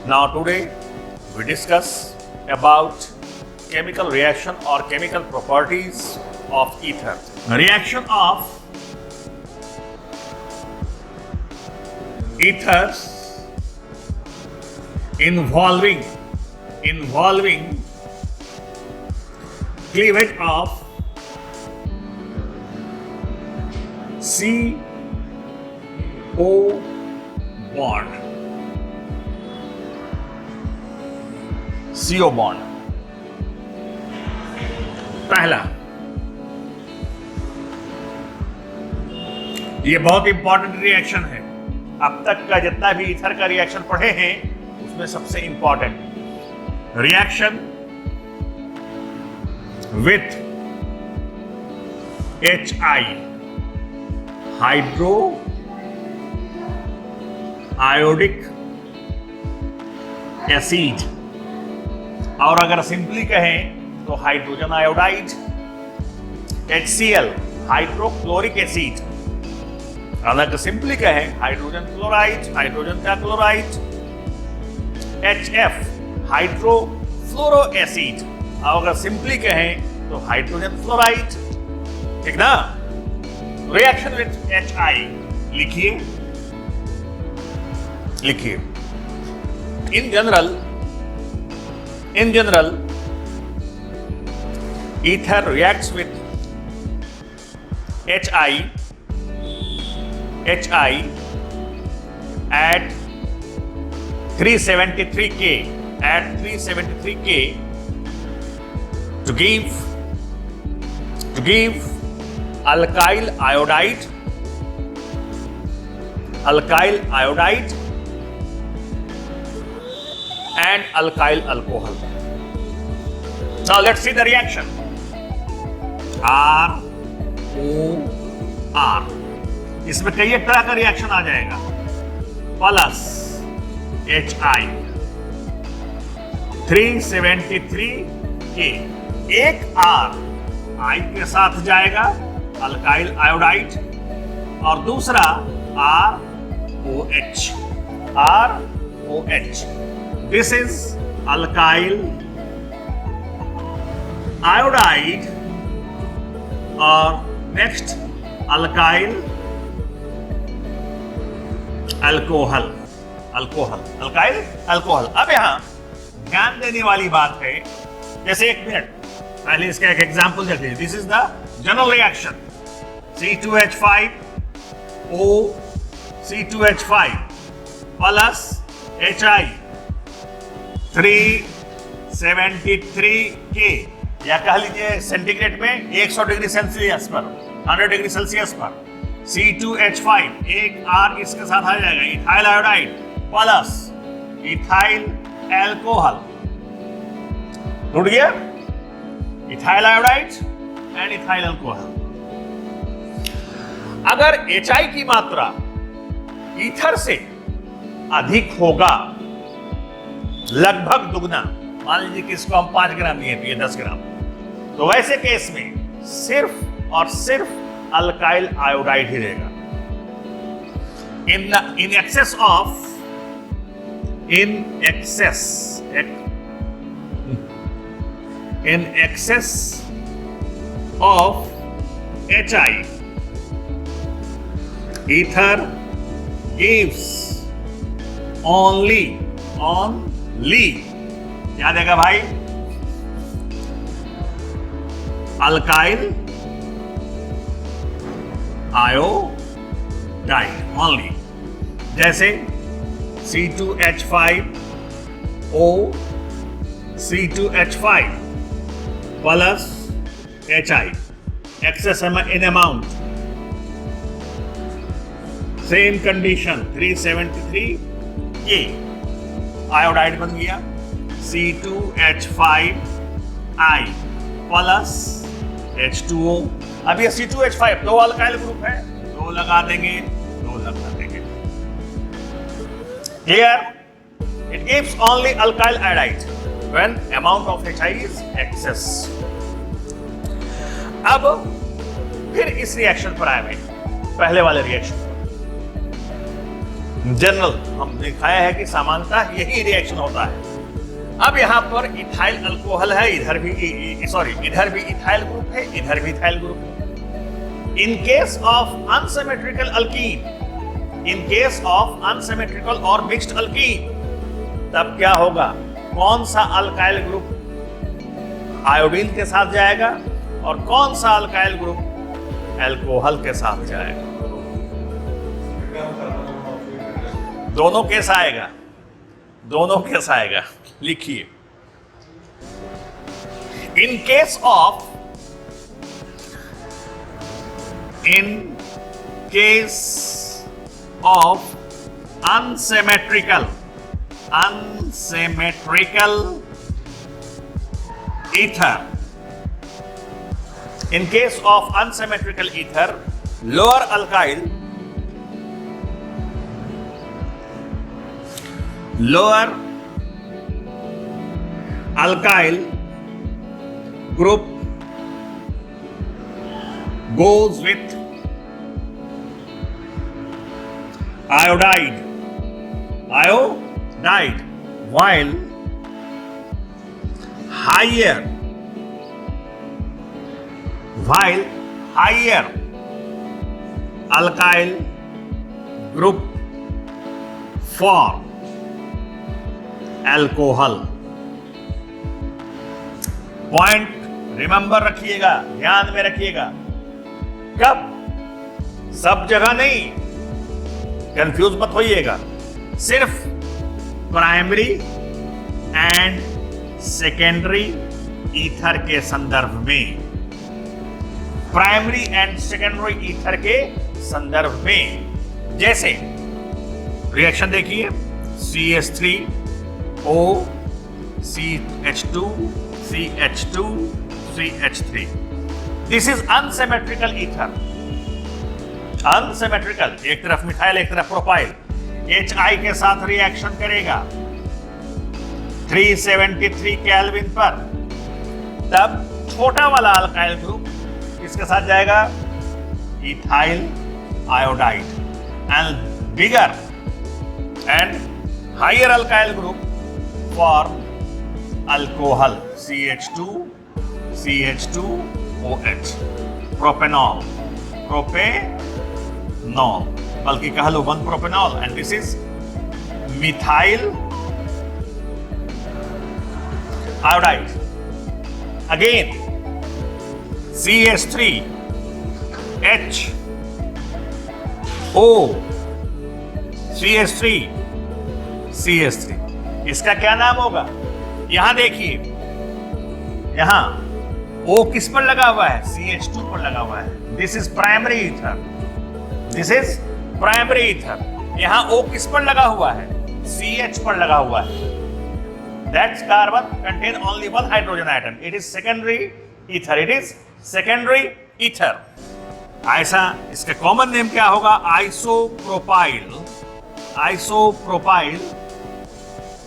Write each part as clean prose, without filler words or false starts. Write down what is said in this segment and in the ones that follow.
Now today we discuss about chemical reaction or chemical properties of ether. Reaction of ethers involving cleavage of CO bond. CO bond पहला, ये बहुत important reaction है। अब तक का जितना भी ईथर का रिएक्शन पढ़े हैं उसमें सबसे important reaction with HI hydro iodic acid, और अगर सिंपली कहें तो hydrogen iodide, HCl hydrochloric acid, अगर सिंपली कहें हाइड्रोजन क्लोराइड, हाइड्रोजन का क्लोराइड, HF हाइड्रोफ्लोरो एसिड, और अगर सिंपली कहें तो हाइड्रोजन फ्लोराइड। ठीक ना? रिएक्शन विथ HI लिखिए। In general ether reacts with HI at 373 K to give alkyl iodide and alkyl alcohol. Now let's see the reaction. ROR, इसमें कई एक तरह का रिएक्शन आ जाएगा। प्लस HI 373 K, एक R I के साथ जाएगा अल्काइल आयोडाइड, और दूसरा ROH। This is alkyl iodide और नेक्स्ट अल्काइल अल्कोहल। अब यहां ध्यान देने वाली बात है, जैसे एक मिनट पहले इसका एक एग्जांपल देखिए। This is the general reaction C2H5O C2H5 plus HI 373 K, या कह लीजिए सेंटीग्रेड में 100 डिग्री सेल्सियस पर, 100 डिग्री सेल्सियस पर C2H5, एक R इसके साथ आ जाएगा, ethyl iodide plus ethyl alcohol. टूट गया? Ethyl iodide and ethyl alcohol. अगर HI की मात्रा ईथर से अधिक होगा, लगभग दुगना, मान लीजिए कि इसको हम 5 ग्राम लिए तो ये 10 ग्राम, तो वैसे केस में सिर्फ और सिर्फ अल्काइल आयोडाइड ही रहेगा। In excess of HI, ether gives only क्या देगा भाई? Alkyl iodide only. जैसे C2H5O C2H5 plus HI, excess in amount, same condition 373 K, iodide बन गया C2H5I प्लस H2O। अब ये C2H5 दो अल्काइल ग्रुप है, दो लगा देंगे। Here it gives only alkyl iodide when amount of HI is excess. अब फिर इस रिएक्शन पर आए, पहले वाले रिएक्शन पर। जनरल हम दिखाया है कि सामान्यतः यही रिएक्शन होता है। अब यहाँ पर इथाइल अल्कोहल है, इधर भी इथाइल ग्रुप है, इधर भी इथाइल ग्रुप है। In case of unsymmetrical alkyne, in case of unsymmetrical और मिक्स्ड अल्कीन, तब क्या होगा? कौन सा अल्काइल ग्रुप आयोडीन के साथ जाएगा और कौन सा अल्काइल ग्रुप अल्कोहल के साथ जाएगा? दोनों केस आएगा, दोनों केस आएगा। लिखिए, in case of unsymmetrical ether, in case of unsymmetrical ether, lower alkyl group goes with iodide, while higher alkyl group form alcohol। Point remember रखिएगा, ध्यान में रखिएगा। कब? सब जगह नहीं, कंफ्यूज मत होइएगा। सिर्फ प्राइमरी एंड सेकेंडरी ईथर के संदर्भ में, प्राइमरी एंड सेकेंडरी ईथर के संदर्भ में। जैसे रिएक्शन देखिए, CH3O CH2 CH2 CH3। This is unsymmetrical ether, unsymmetrical. एक तरफ मिथाइल, एक तरफ प्रोपाइल। HI के साथ रिएक्शन करेगा 373 केल्विन पर, तब छोटा वाला अल्काइल ग्रुप किसके साथ जाएगा? Ethyl iodide. And bigger and higher alkyl group form alcohol, CH2OH, propanol, बल्कि कह लो 1 propanol. And this is methyl iodide. Again CH3HO CH3। इसका क्या नाम होगा? यहां देखिए, यहां O किस पर लगा हुआ है? CH2 पर लगा हुआ है। This is primary ether, this is primary ether. यहां O किस पर लगा हुआ है? CH पर लगा हुआ है। That's carbon contain only 1 hydrogen atom. It is secondary ether, it is secondary ether. ऐसा इसका कॉमन नेम क्या होगा? Isopropyl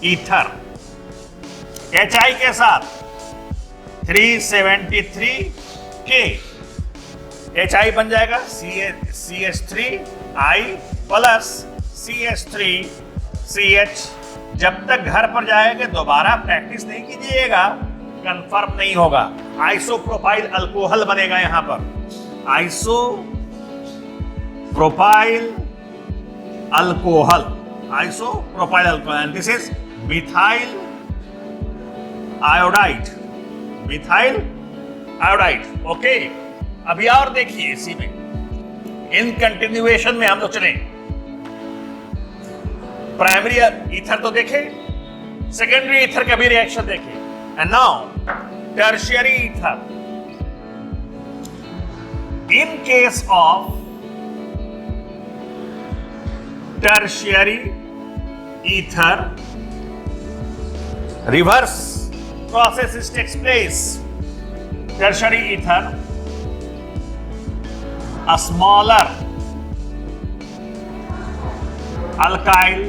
ether. HI के साथ 373K, HI बन जाएगा CH3I प्लस CH3CH। जब तक घर पर जाएंगे दोबारा प्रैक्टिस नहीं कीजिएगा, कंफर्म नहीं होगा। आइसोप्रोपाइल अल्कोहल बनेगा यहां पर, isopropyl alcohol, isopropyl alcohol. And this is methyl iodide, methyl iodide. Okay, अभी और देखिए इसी में, इन कंटिन्यूएशन में हम लोग चलें। प्राइमरी ईथर तो देखे, सेकेंडरी ईथर का भी रिएक्शन देखे। And now tertiary ether. In case of tertiary ether, reverse process takes place. Tertiary ether, a smaller alkyl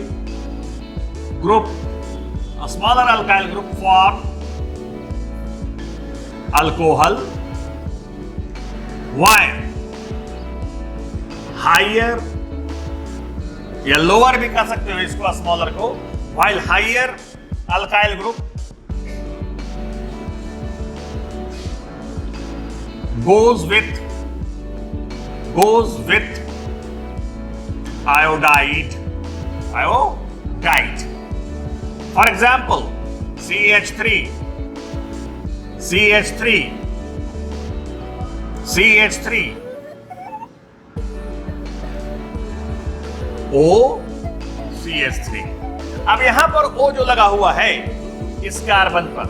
group form alcohol, while higher या लोअर भी कह सकते हो इसको, स्मॉलर को। While higher alkyl group goes with iodide. For example, CH3 OCH3। अब यहां पर O जो लगा हुआ है इस कार्बन पर,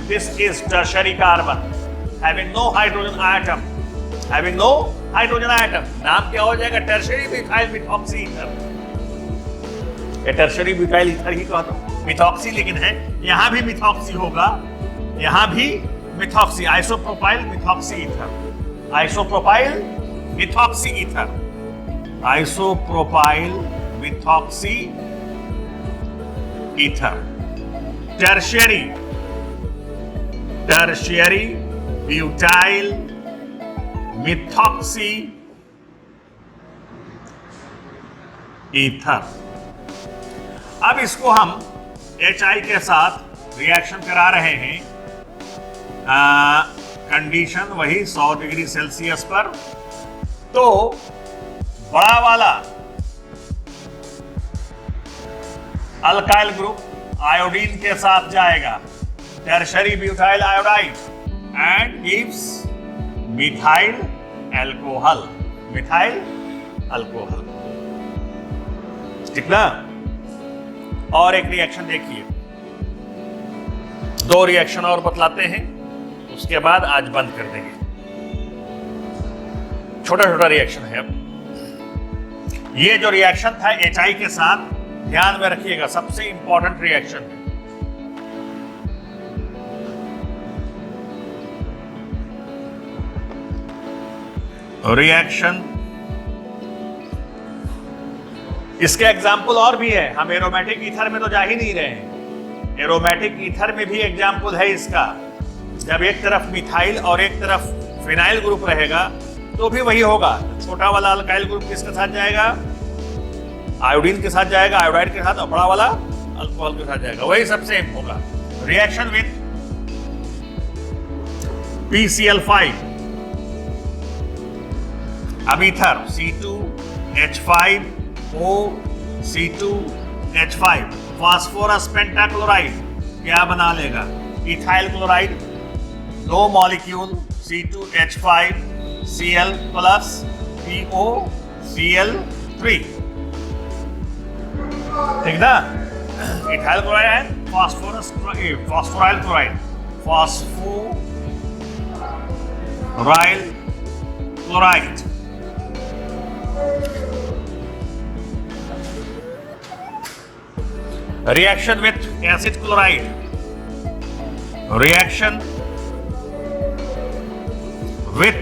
this is tertiary carbon having no hydrogen atom, नाम क्या हो जाएगा? Tertiary methyl methoxy ether. ये टर्शरी मिथाइल ईथर ही कहता हूं, मिथॉक्सी लेकिन है, यहां भी मिथॉक्सी होगा, यहां भी methoxy, isopropyl methoxy ether, isopropyl methoxy ether, isopropyl methoxy ether. Tertiary butyl methoxy ether. अब इसको हम HI के साथ रिएक्शन करा रहे हैं, कंडीशन वही 100 डिग्री सेल्सियस पर। तो बड़ा वाला अल्काइल ग्रुप आयोडीन के साथ जाएगा, tertiary butyl iodide, and gives methyl alcohol, ठीक ना। और एक रिएक्शन देखिए, 2 रिएक्शन और बतलाते हैं, उसके बाद आज बंद कर देंगे। छोटा छोटा रिएक्शन है। अब ये जो रिएक्शन था HI के साथ, ध्यान में रखिएगा, सबसे इंपॉर्टेंट रिएक्शन है। रिएक्शन, इसके एग्जाम्पल और भी है, हम एरोमेटिक ईथर में तो जा ही नहीं रहे हैं। एरोमेटिक ईथर में भी एग्जाम्पल है इसका, जब एक तरफ मिथाइल और एक तरफ फिनाइल ग्रुप रहेगा तो भी वही होगा। छोटा वाला अल्काइल ग्रुप किसके साथ जाएगा? आयोडीन के साथ जाएगा, आयोडाइड के साथ, और बड़ा वाला अल्कोहल के साथ जाएगा, वही सब सेम होगा। रिएक्शन विथ PCl5, अब ether C2H5O C2H5, phosphorus pentachloride क्या बना लेगा? Ethyl chloride, 2 molecule C2H5Cl plus POCl3, ठीक ना। Ethyl chloride and phosphoryl chloride, phosphoryl chloride. Reaction with acid chloride, reaction with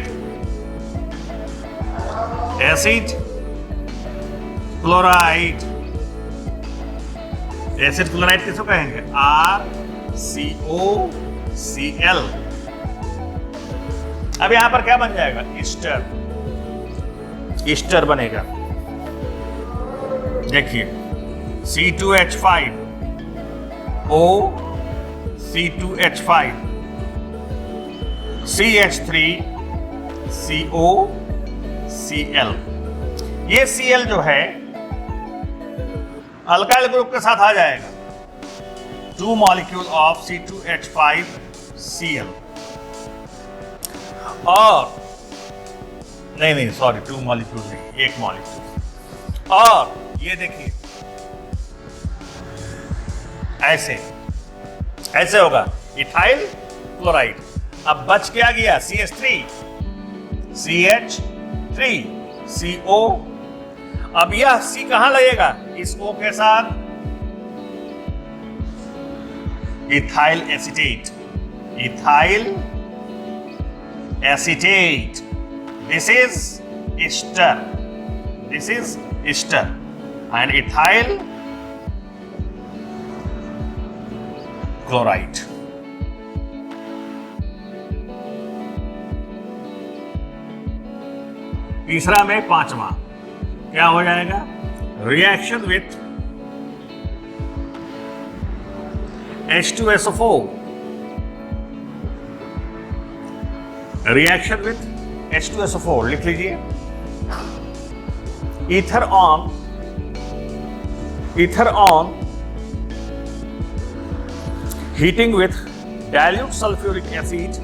acid chloride, acid chloride किसको कहेंगे? RCOCl। अब यहां पर क्या बन जाएगा? ईस्टर बनेगा। देखिए C2H5O C2H5 CH3COCl। ये Cl जो है अल्काइल ग्रुप के साथ आ जाएगा, 2 मॉलिक्यूल ऑफ C2H5Cl, और नहीं सॉरी, 2 मॉलिक्यूल नहीं, 1 मॉलिक्यूल। और ये देखिए ऐसे होगा इथाइल क्लोराइड। अब बच क्या गया? CH3CO। अब यह C कहां लगेगा? इस O के साथ ethyl acetate, this is ester and ethyl chloride। तीसरा में 5वां क्या हो जाएगा? reaction with H2SO4, reaction with H2SO4 लिख लीजिए. ether on heating with dilute sulfuric acid,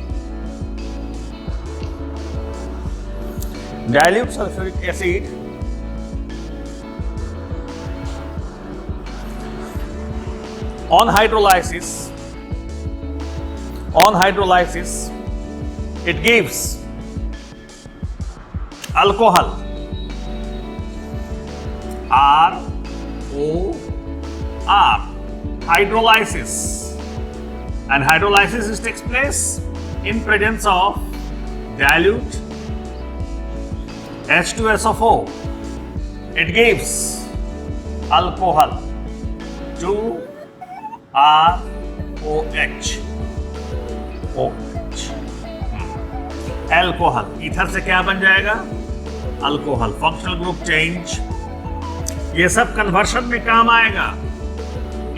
on hydrolysis it gives alcohol, ROR, hydrolysis, and hydrolysis takes place in presence of dilute H2SO4. It gives alcohol, 2ROH. Alcohol. Ether से क्या बन जाएगा? Alcohol. Functional group change. ये सब conversion में काम आएगा.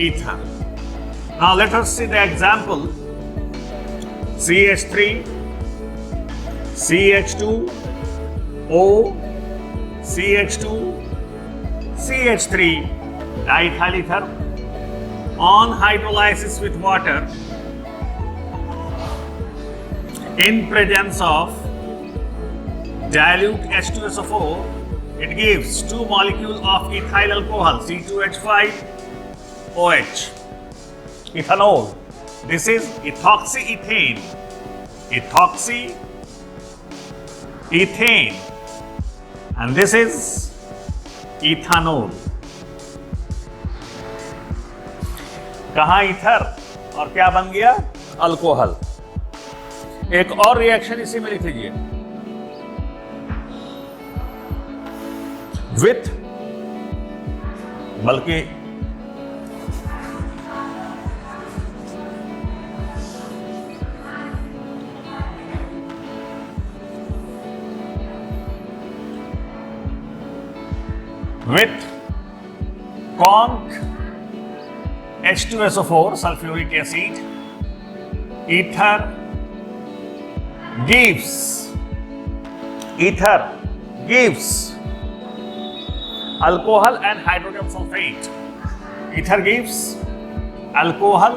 Ether. Now let us see the example. CH3 CH2 O CH2 CH3 diethyl ether on hydrolysis with water in presence of dilute H2SO4 it gives 2 molecules of ethyl alcohol C2H5OH, ethanol. This is ethoxyethane, and this is ethanol. कहाँ ether और क्या बन गया? Alcohol. एक और reaction इसी में लिख लीजिए. विथ, बल्कि with conc H2SO4 sulfuric acid, ether gives alcohol and hydrogen sulfate. Ether gives alcohol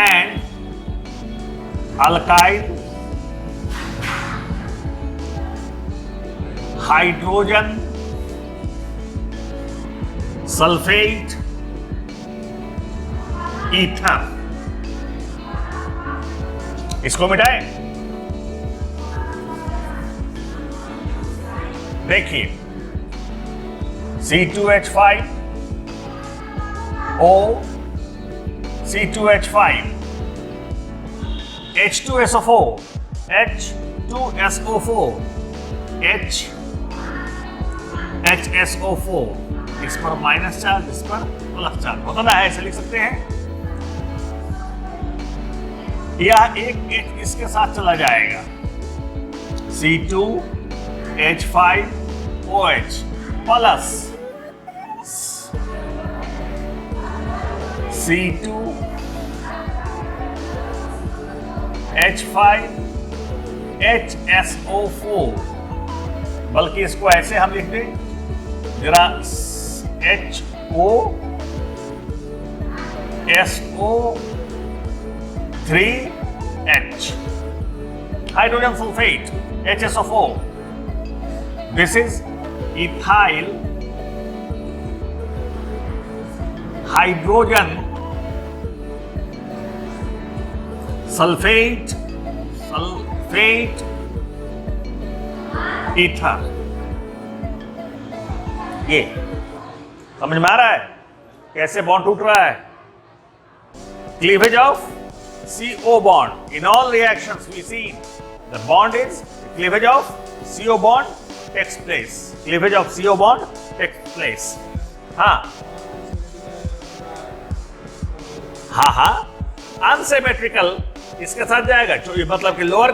and alkyl hydrogen sulfate ether. इसको मिटाएं. देखिए C2H5 O C2H5 H2SO4 H2SO4 HSO4. इस पर माइनस चार्ज, इस पर प्लस चार्ज होता ना, ऐसे लिख सकते हैं. या एक इसके साथ चला जाएगा. C2H5OH plus C2H5HSO4. बल्कि इसको ऐसे हम लिख दें जरा, HOSO3H, hydrogen sulfate HSO4. This is ethyl hydrogen sulfate ether. ये समझ में आ रहा है कैसे बॉन्ड टूट रहा है? Cleavage of CO bond. In all reactions we see the bond is cleavage of CO bond takes place. Cleavage of CO bond takes place. हाँ अनसिमेट्रिकल इसके साथ जाएगा. मतलब कि लोअर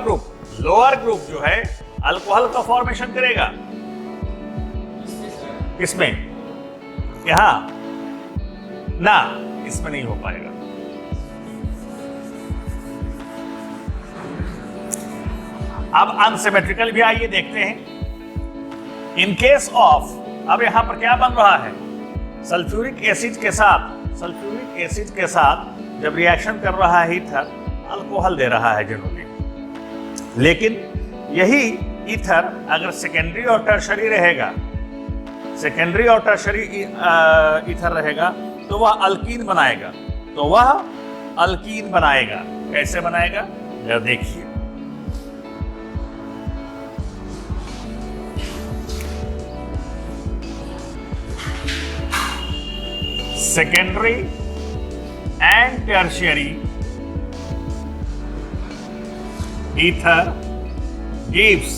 ग्रुप जो है अल्कोहल का फॉर्मेशन करेगा. किसमें? यहां ना, इसमें नहीं हो पाएगा। अब अनसिमेट्रिकल भी आइए देखते हैं। इन केस ऑफ, अब यहां पर क्या बन रहा है? सल्फ्यूरिक एसिड के साथ जब रिएक्शन कर रहा है ईथर, अल्कोहल दे रहा है जनरली। लेकिन यही ईथर अगर सेकेंडरी और टर्शरी रहेगा, सेकेंडरी और टर्शरी ईथर रहेगा, तो वह अल्कीन बनाएगा। कैसे बनाएगा जरा देखिए। Secondary and tertiary ether gives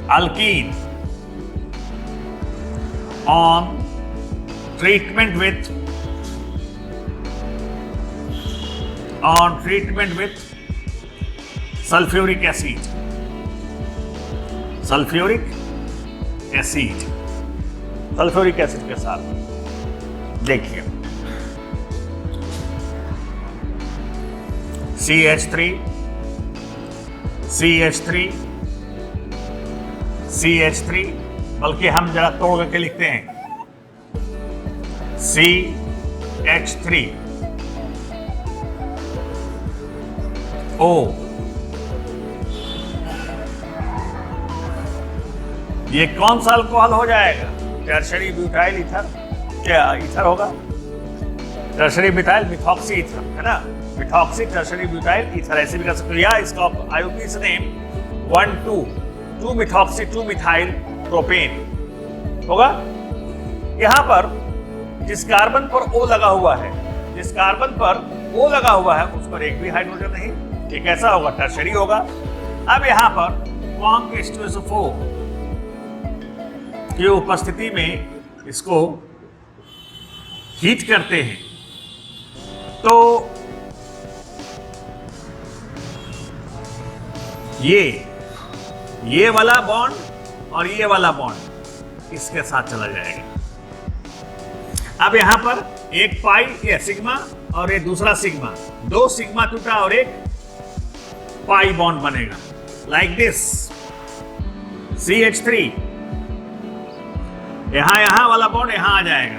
alkene on treatment with sulfuric acid के साथ। देखिए CH3, बल्कि हम जरा तोड़ करके लिखते हैं CH3 O। ये कौन सा अल्कोहल हो जाएगा? टर्शरी ब्यूटाइल ईथर, क्या ईथर होगा? टर्शरी ब्यूटाइल मिथॉक्सी ईथर है ना, मिथॉक्सी टर्शरी ब्यूटाइल ईथर, ऐसे भी कर सकते हो। या इसका IUPAC name 1,2 methoxy 2 methyl propane होगा। यहां पर जिस कार्बन पर O लगा हुआ है, उस पर एक भी हाइड्रोजन नहीं, ये कैसा होगा? टर्शरी होगा। अब यहां पर कॉन्क H2SO4 की उपस्थिति में इसको हीट करते हैं, तो ये वाला बॉन्ड और ये वाला बॉन्ड इसके साथ चला जाएगा। अब यहां पर एक पाई या सिग्मा और एक दूसरा सिग्मा, 2 सिग्मा टूटा और एक पाई बॉन्ड बनेगा, लाइक दिस। CH3 यहां वाला बॉन्ड यहां आ जाएगा,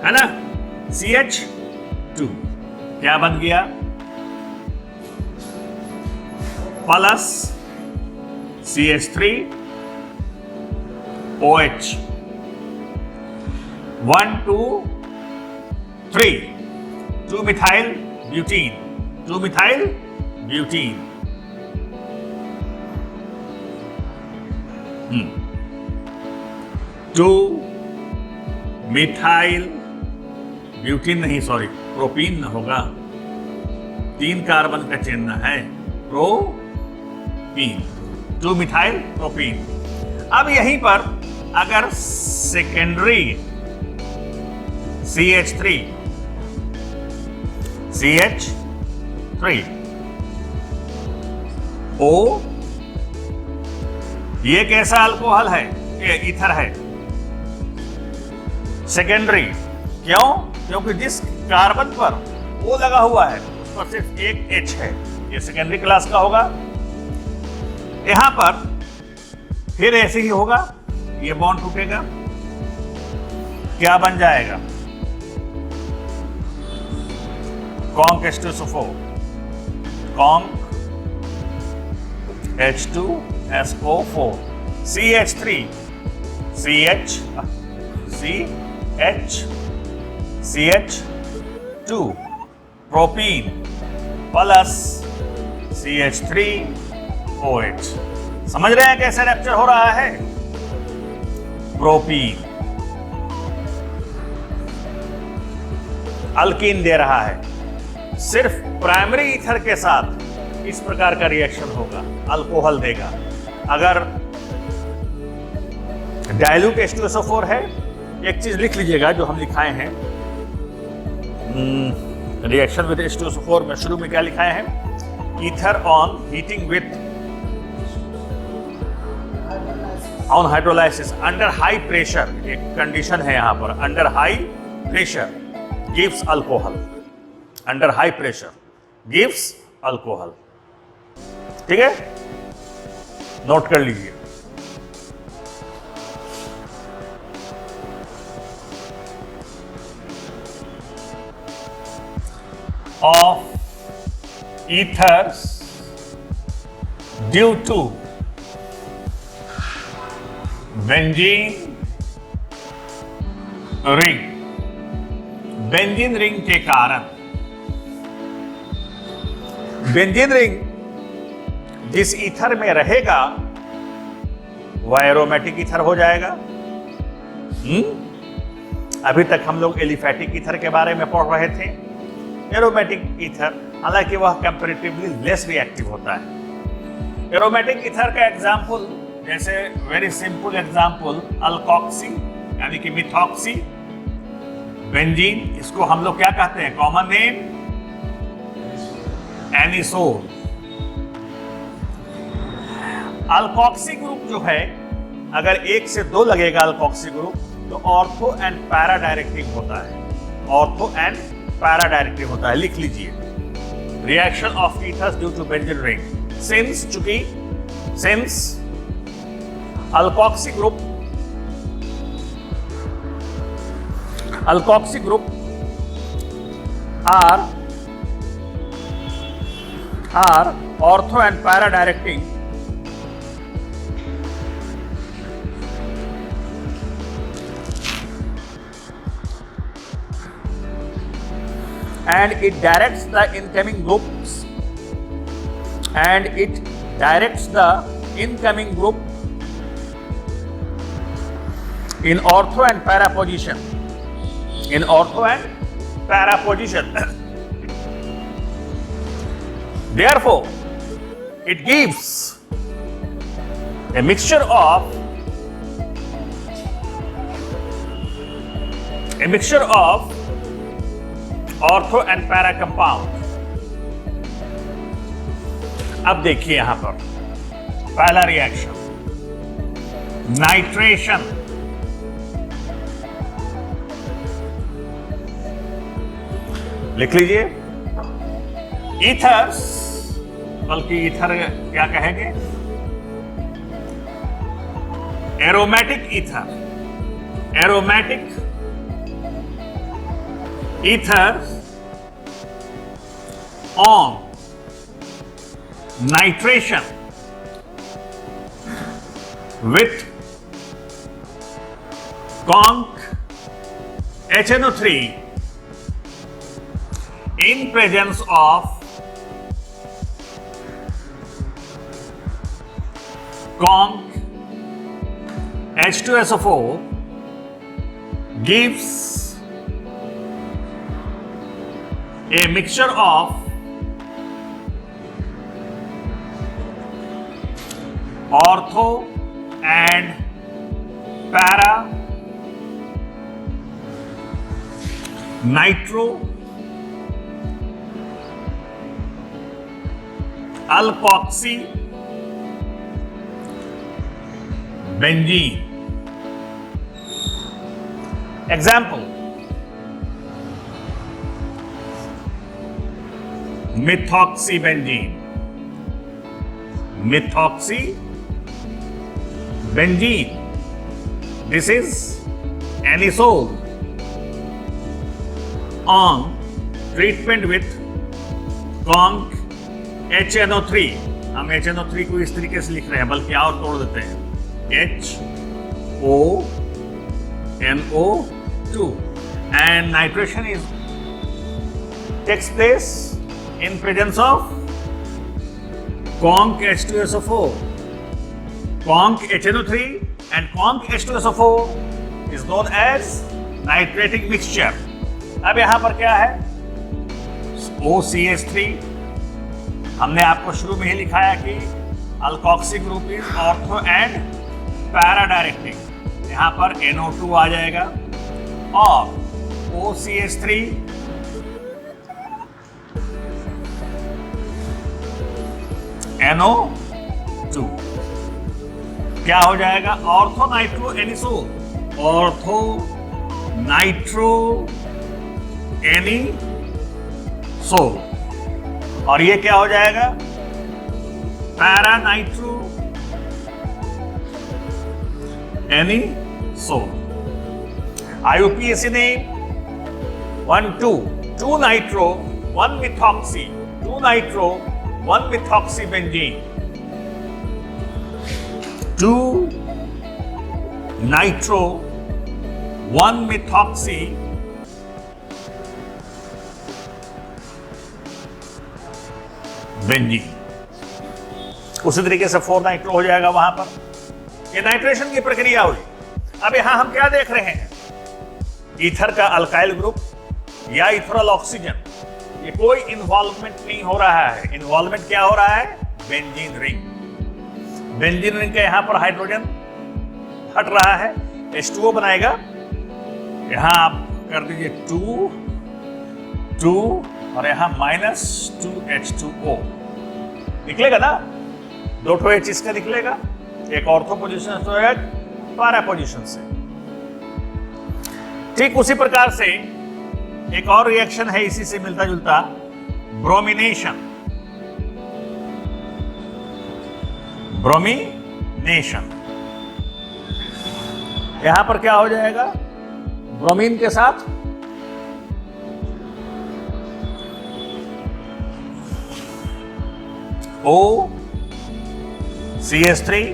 है ना। CH2 क्या बन गया? Plus CH3 OH 1 2 3 2 methyl butene 2 methyl butene 2 methyl butene नहीं, सॉरी, प्रोपीन ना होगा, 3 कार्बन का चिन्ह है, प्रोपीन, 2 मिथाइल प्रोपीन। अब यहीं पर अगर सेकेंडरी CH3 O, ये कैसा अल्कोहल है? ये ईथर है, सेकेंडरी। क्यों? क्योंकि जिस कार्बन पर O लगा हुआ है उस पर सिर्फ एक H है, ये सेकेंडरी क्लास का होगा। यहां पर फिर ऐसे ही होगा, ये बॉन्ड टूटेगा, क्या बन जाएगा? Conc H2SO4, conc H2SO4, CH3 CH2 propene plus CH3OH। समझ रहे हैं कैसे रैप्चर हो रहा है? प्रोपीन अल्कीन दे रहा है। सिर्फ प्राइमरी ईथर के साथ इस प्रकार का रिएक्शन होगा, अल्कोहल देगा। अगर डाइल्यूट H2SO4 है, एक चीज लिख लीजिएगा जो हम लिखाए हैं रिएक्शन विद H2SO4 में, शुरू में क्या लिखाए हैं? ether on heating with on hydrolysis under high pressure, एक कंडीशन है यहां पर, under high pressure gives alcohol, under high pressure gives alcohol. ठीक है, नोट कर लीजिए. Of ethers due to benzene ring, benzene ring के कारण, बेंजीन रिंग जिस ईथर में रहेगा वह एरोमेटिक ईथर हो जाएगा. अभी तक हम लोग एलिफेटिक ईथर के बारे में पढ़ रहे थे. एरोमेटिक ईथर हालांकि वह कंपैरेटिवली लेस रिएक्टिव होता है. एरोमेटिक ईथर का एग्जांपल, जैसे वेरी सिंपल एग्जांपल, अल्कोक्सी यानी कि मिथॉक्सी बेंजीन, इसको हम लोग क्या कहते हैं, common name anisole. Alkoxy group जो है, अगर 1 से 2 लगेगा अल्कोक्सी ग्रुप तो ऑर्थो एंड पैरा डायरेक्टिव होता है. ऑर्थो एंड पैरा डायरेक्टिव होता है. लिख लीजिए, reaction of ethers due to benzene ring. Since alkoxy group are ortho and para directing, and it directs the incoming groups, in ortho and para position. Therefore, it gives a mixture of ortho and para compound. अब देखिए यहां पर पहला reaction, nitration. लिख लीजिए, ethers, बल्कि ether क्या कहेंगे, aromatic ether. Ethers on nitration with conc HNO3 in presence of conc H2SO4 gives a mixture of ortho and para nitro alkoxy benzene. Example, methoxybenzene. This is anisole on treatment with conc HNO3. हम HNO3 को इस तरीके से लिख रहे हैं, बल्कि और तोड़ देते हैं, HONO2, and nitration takes place in presence of conc H2SO4. Conc HNO3 and conc H2SO4 is known as nitrating mixture. अब यहां पर क्या है, OCH3. हमने आपको शुरू में ही लिखाया कि alkoxy group is ortho and para directing. यहां पर NO2 आ जाएगा और OCH3 NO2 क्या हो जाएगा? Ortho nitro anisole. Ortho nitro anisole. और ये क्या हो जाएगा? Para nitro anisole. IUPAC ने 2 nitro 1 methoxy 2 nitro 1 methoxy benzene 2 nitro 1 methoxy benzene. उसी तरीके से 4 नाइट्रो हो जाएगा वहां पर। ये नाइट्रेशन की प्रक्रिया हुई। अब यहां हम क्या देख रहे हैं? ईथर का अल्काइल ग्रुप या इथरल ऑक्सीजन, ये कोई इन्वॉल्वमेंट नहीं हो रहा है। इन्वॉल्वमेंट क्या हो रहा है? Benzene ring. बेंजीन रिंग का यहां पर हाइड्रोजन हट रहा है, H2O बनाएगा। यहां आप कर दीजिए 2 और यहां -2H2O निकलेगा ना। 2 H इसका निकलेगा, एक ऑर्थो पोजीशन से एक पैरा पोजीशन से। ठीक उसी प्रकार से एक और रिएक्शन है इसी से मिलता जुलता, ब्रोमिनेशन। ब्रोमिनेशन यहां पर क्या हो जाएगा? ब्रोमीन के साथ OCH3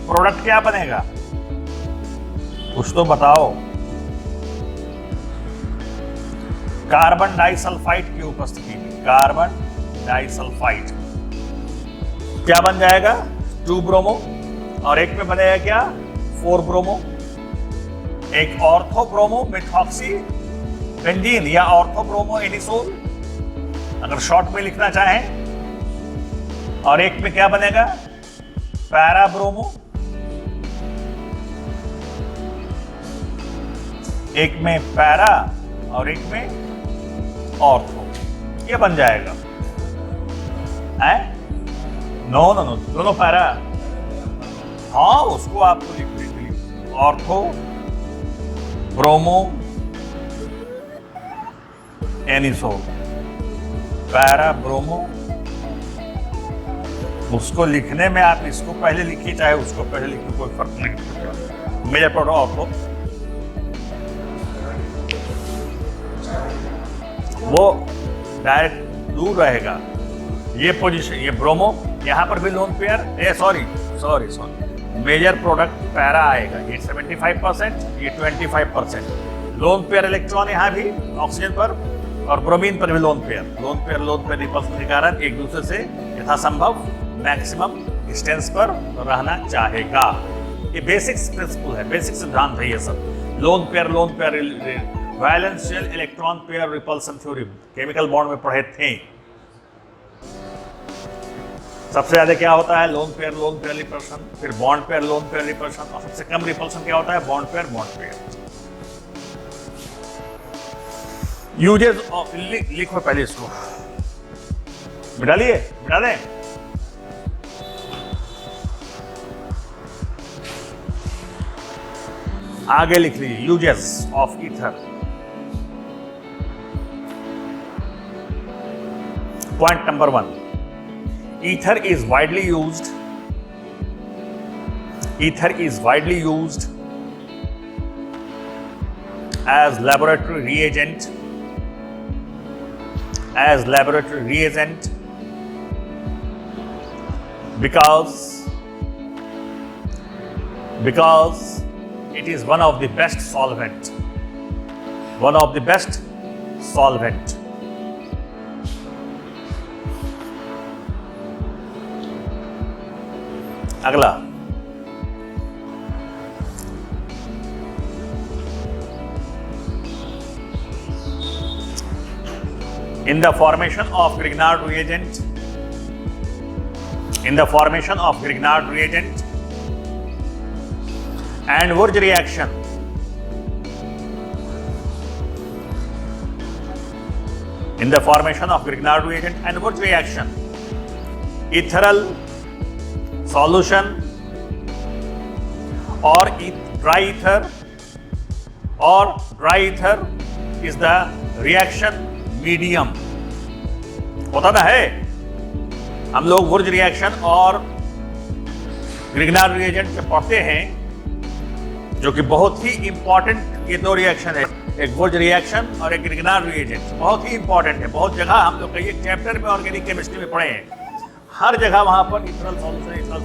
प्रोडक्ट क्या बनेगा? कुछ तो बताओ। कार्बन डाइसल्फाइड की उपस्थिति में कार्बन डाइसल्फाइड क्या बन जाएगा? 2 ब्रोमो और एक में बनेगा क्या? 4 ब्रोमो। एक ऑर्थो ब्रोमो मिथॉक्सी बेंजीन या ऑर्थो ब्रोमो एनिसोल अगर शॉर्ट में लिखना चाहें। और एक में क्या बनेगा? Para bromo. एक में पैरा और एक में ऑर्थो। ये बन जाएगा है? नो, दोनों पैरा। हाँ, उसको आपको लिख लीजिए, ortho bromo anisole para bromo. उसको लिखने में आप इसको पहले लिखिए चाहे उसको पहले लिखिए, कोई फर्क नहीं पड़ेगा। मेजर प्रोडक्ट ऑर्थो वो डायरेक्ट दूर रहेगा। ये पोजीशन, ये ब्रोमो, यहां पर भी lone pair, sorry major product para आएगा। ये 75%, ये 25%। लोन पेयर इलेक्ट्रॉन यहां भी ऑक्सीजन पर और ब्रोमीन पर भी लोन पेयर रिपल्सन के कारण एक दूसरे से यथासंभव मैक्सिमम डिस्टेंस पर रहना चाहेगा। ये बेसिक प्रिंसिपल है, बेसिक सिद्धांत है ये सब। Lone pair valence shell electron pair repulsion theory chemical bond में पढ़े थे। सबसे ज्यादा क्या होता है? लोन पेयर रिपल्सन, फिर bond pair lone pair repulsion, और सबसे कम रिपल्सन क्या होता है? Bond pair. यूजेस ऑफ, लिखो पहले इसको, मिटा दें। आगे लिख लीजिए uses of ether. Point number 1, ether is widely used as laboratory reagent because it is one of the best solvent. अगला, in the formation of Grignard reagent and Wurtz reaction, ethereal solution or dry ether, or dry ether is the reaction medium. होता ना है, हम लोग वुर्ज reaction और ग्रिग्नार reagent में पढ़ते हैं, जो कि बहुत ही इंपॉर्टेंट ये दो रिएक्शन है, एक वुर्ज रिएक्शन और एक ग्रिग्नार रिएजेंट। बहुत ही इंपॉर्टेंट है, बहुत जगह हम लोग कई एक चैप्टर में ऑर्गेनिक केमिस्ट्री में पढ़े हैं, हर जगह वहां पर इथेनॉल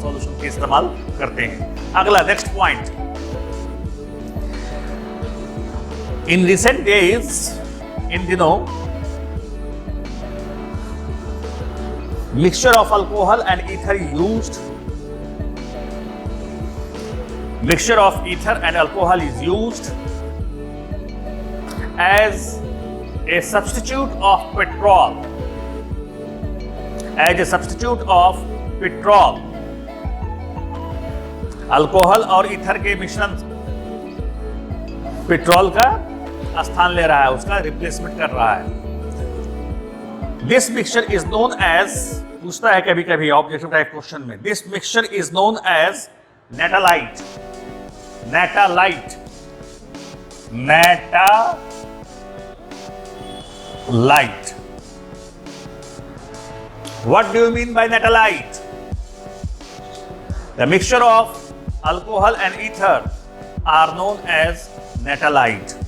सॉल्यूशन के इस्तेमाल करते हैं। अगला next point, in recent days, इन दिनों mixture of alcohol and ether used, mixture of ether and alcohol is used as a substitute of petrol, as a substitute of petrol. Alcohol और ether के मिश्रण पेट्रोल का स्थान ले रहा है, उसका रिप्लेसमेंट कर रहा है। This mixture is known as, पूछता है कभी कभी ऑब्जेक्टिव टाइप क्वेश्चन में, this mixture is known as natalite, natalite, natalite. What do you mean by netalite? The mixture of alcohol and ether are known as netalite.